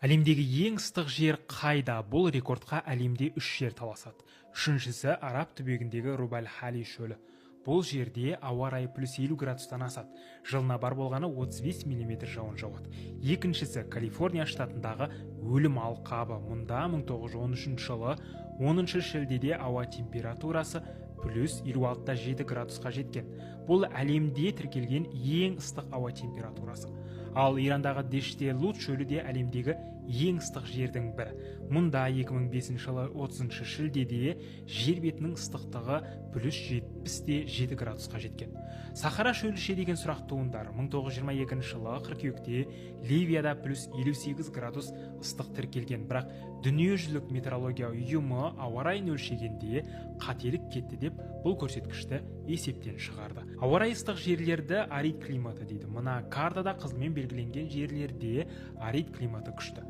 Әлемдегі ең ыстық жер қайда? Бұл рекордқа әлемде 3 жер таласады. Үшіншісі Араб түбегіндегі Руб-аль-Хали шөлі. Бұл жерде ауа райы +50 градустан асады. Жылына бар болғаны 35 мм жауын жауады. Екіншісі Калифорния штатындағы өлім алқабы. Мұнда 1913 жылы 10 шілдеде ауа температурасы +56,7 градусқа жеткен. Бұл әлемде тіркелген ең ыстық ауа температурасы. Ал Ирандағы Деште Лут шөлі де әлемдегі ең ыстық жердің бірі. Мұнда 2005 жылы 30 шілдеде жер бетінің ыстықтығы +70,7 градусқа жеткен. Сахара шөлі ше деген сұрақ туындар. 1922 жылы қыркүйекте Ливияда +58 градус ыстық тіркелген, бірақ дүниежүзілік метеорология ұйымы ауа райын өлшегенде қателік кетті деп бұл көрсеткішті есептен шығарды. Ауа райы ыстық жерлерді арид климаты дейді. Мына картада қызылмен белгіленген жерлерде арид климаты күшті.